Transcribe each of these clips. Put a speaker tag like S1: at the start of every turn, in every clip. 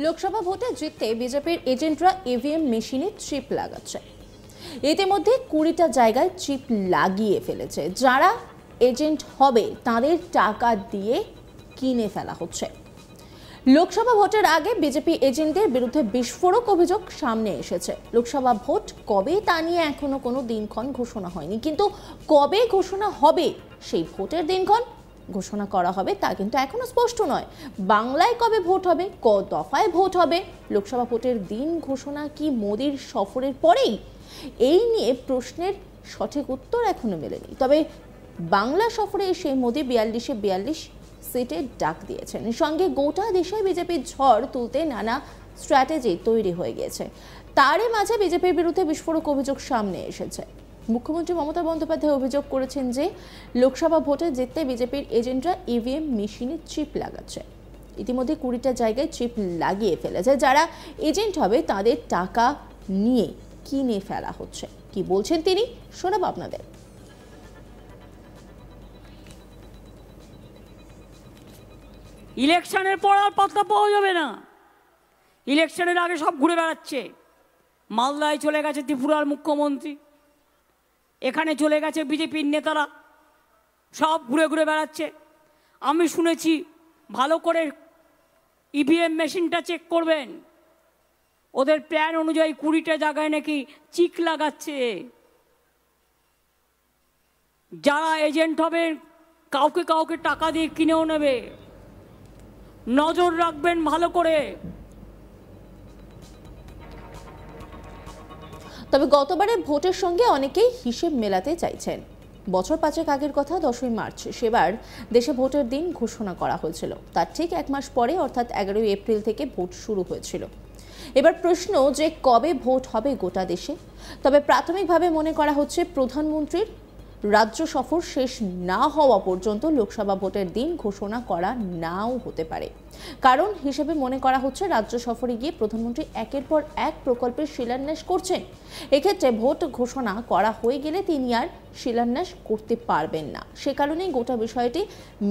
S1: লোকসভা ভোটে জিততে বিজেপির এজেন্টরা ইভিএম মেশিনে চিপ লাগাচ্ছে। ইতিমধ্যে 20টা জায়গায় চিপ লাগিয়ে ফেলেছে। যারা এজেন্ট হবে তাদের টাকা দিয়ে কিনে ফেলা হচ্ছে। লোকসভা ভোটের আগে বিজেপি এজেন্টদের বিরুদ্ধে বিস্ফোরক অভিযোগ সামনে এসেছে। লোকসভা ভোট কবে তা নিয়ে এখনো কোনো দিনক্ষণ ঘোষণা হয়নি, কিন্তু কবে ঘোষণা হবে সেই ভোটের দিনক্ষণ ঘোষণা করা হবে তা কিন্তু এখনো স্পষ্ট নয়। বাংলায় কবে ভোট হবে, ক দফায় ভোট হবে, লোকসভা ভোটের দিন ঘোষণা কি মোদির সফরের পরেই? এই নিয়ে প্রশ্নের সঠিক উত্তর এখনো মেলেনি। তবে বাংলা সফরে এসে মোদি 42 সিটের ডাক দিয়েছেন। সঙ্গে গোটা দেশে বিজেপির ঝড় তুলতে নানা স্ট্র্যাটেজি তৈরি হয়ে গিয়েছে। তারই মাঝে বিজেপির বিরুদ্ধে বিস্ফোরক অভিযোগ সামনে এসেছে। মুখ্যমন্ত্রী মমতা বন্দ্যোপাধ্যায় অভিযোগ করেছেন যে লোকসভা ভোটে জিততে বিজেপির এজেন্টরা ইভিএম মেশিনে চিপ লাগাচ্ছে। ইতিমধ্যে 20টা জায়গায় চিপ লাগিয়ে ফেলেছে। যারা এজেন্ট হবে তাদের টাকা নিয়ে কিনে ফেলা হচ্ছে। কি বলছেন তিনি, শোনাবো আপনাদের।
S2: ইলেকশনের পর আর পাত্তা পাওয়া যাবে না। ইলেকশনের আগে সব ঘুরে বেড়াচ্ছে। মালদায় চলে গেছে ত্রিপুরার মুখ্যমন্ত্রী, এখানে চলে গেছে বিজেপির নেতারা, সব ঘুরে ঘুরে বেড়াচ্ছে। আমি শুনেছি ভালো করে ইভিএম মেশিনটা চেক করবেন। ওদের প্ল্যান অনুযায়ী 20টা জায়গায় নাকি চিক লাগাচ্ছে। যারা এজেন্ট হবে কাউকে কাউকে টাকা দিয়ে কিনেও নেবে। নজর রাখবেন ভালো করে।
S1: তবে গতবারের ভোটের সঙ্গে অনেকেই হিসেব মেলাতে চাইছেন। বছর 5 আগের কথা, 10ই মার্চ সেবার দেশে ভোটের দিন ঘোষণা করা হয়েছিল। তার ঠিক 1 মাস পরে অর্থাৎ 11ই এপ্রিল থেকে ভোট শুরু হয়েছিল। এবার প্রশ্ন যে কবে ভোট হবে গোটা দেশে। তবে প্রাথমিকভাবে মনে করা হচ্ছে প্রধানমন্ত্রীর রাজ্য সফর শেষ না হওয়া পর্যন্ত লোকসভা ভোটের দিন ঘোষণা করা নাও হতে পারে। কারণ হিসেবে মনে করা হচ্ছে রাজ্য সফরে গিয়ে প্রধানমন্ত্রী একের পর এক প্রকল্পের শিলান্যাস করছেন। এক্ষেত্রে ভোট ঘোষণা করা হয়ে গেলে তিনি আর শিলান্যাস করতে পারবেন না। সে কারণেই গোটা বিষয়টি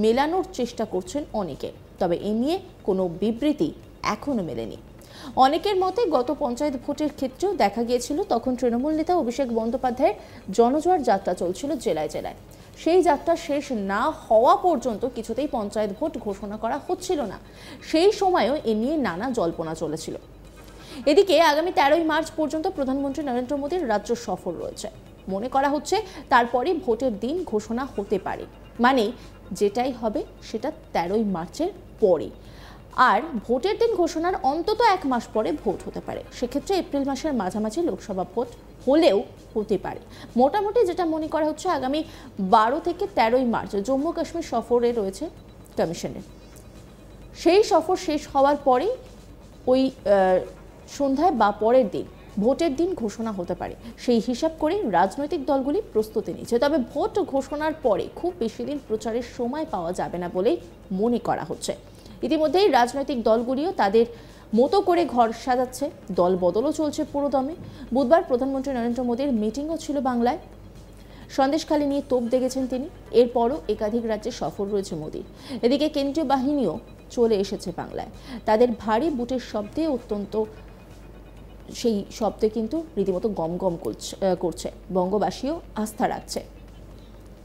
S1: মেলানোর চেষ্টা করছেন অনেকে। তবে এ নিয়ে কোনো বিবৃতি এখনো মেলেনি। অনেকের মতে গত পঞ্চায়েত ভোটের ক্ষেত্রেও দেখা গিয়েছিল তখন তৃণমূল নেতা অভিষেক বন্দ্যোপাধ্যায়ের জনজোয়ার যাত্রা চলছিল জেলায় জেলায়। সেই যাত্রা শেষ না হওয়া পর্যন্ত কিছুতেই পঞ্চায়েত ভোট ঘোষণা করা হচ্ছিল না। সেই সময়ও এ নিয়ে নানা জল্পনা চলেছিল। এদিকে আগামী 13ই মার্চ পর্যন্ত প্রধানমন্ত্রী নরেন্দ্র মোদীর রাজ্য সফর রয়েছে। মনে করা হচ্ছে তারপরই ভোটের দিন ঘোষণা হতে পারে, মানে যেটাই হবে সেটা 13ই মার্চের পরে। আর ভোটের দিন ঘোষণার অন্তত 1 মাস পরে ভোট হতে পারে। সেক্ষেত্রে এপ্রিল মাসের মাঝামাঝি লোকসভা ভোট হলেও হতে পারে। মোটামুটি যেটা মনে করা হচ্ছে আগামী 12 থেকে 13ই মার্চ জম্মু কাশ্মীর সফরে রয়েছে কমিশনের। সেই সফর শেষ হওয়ার পরেই ওই সন্ধ্যায় বা পরের দিন ভোটের দিন ঘোষণা হতে পারে। সেই হিসাব করে রাজনৈতিক দলগুলি প্রস্তুতি নিচ্ছে। তবে ভোট ঘোষণার পরে খুব বেশি দিন প্রচারের সময় পাওয়া যাবে না বলেই মনে করা হচ্ছে। ইতিমধ্যেই রাজনৈতিক দলগুলিও তাদের মতো করে ঘর সাজাচ্ছে। দল বদলও চলছে পুরোদমে। বুধবার প্রধানমন্ত্রী নরেন্দ্র মোদীর মিটিংও ছিল বাংলায়। সন্দেশখালী নিয়ে তোপ দেখেছেন তিনি। এরপরও একাধিক রাজ্যে সফর রয়েছে মোদীর। এদিকে কেন্দ্রীয় বাহিনীও চলে এসেছে বাংলায়। তাদের ভারী বুটের শব্দে সেই শব্দে কিন্তু রীতিমতো গমগম করছে। বঙ্গবাসীও আস্থা রাখছে।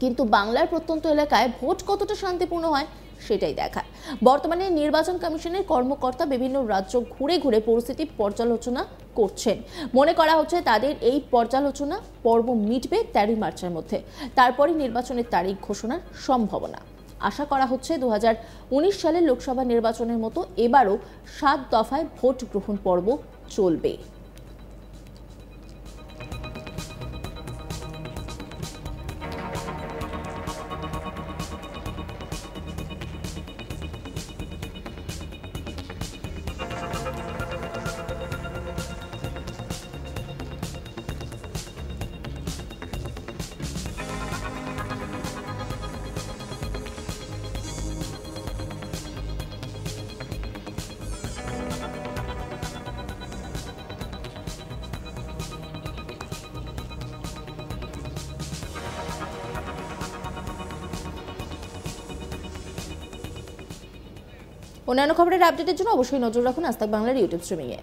S1: কিন্তু বাংলার প্রত্যন্ত এলাকায় ভোট কতটা শান্তিপূর্ণ হয় সেটাই দেখার। বর্তমানে নির্বাচন কমিশনের কর্মকর্তা বিভিন্ন রাজ্য ঘুরে ঘুরে পরিস্থিতি পর্যালোচনা করছেন। মনে করা হচ্ছে তাদের এই পর্যালোচনা পর্ব মিটবে 13ই মার্চের মধ্যে। তারপরে নির্বাচনের তারিখ ঘোষণার সম্ভাবনা। আশা করা হচ্ছে 2019 সালের লোকসভা নির্বাচনের মতো এবারও 7 দফায় ভোট গ্রহণ পর্ব চলবে। অন্যান্য খবরের আপডেটের জন্য অবশ্যই নজর রাখুন আজ তাক বাংলার ইউটিউব স্ট্রিমিংয়ে।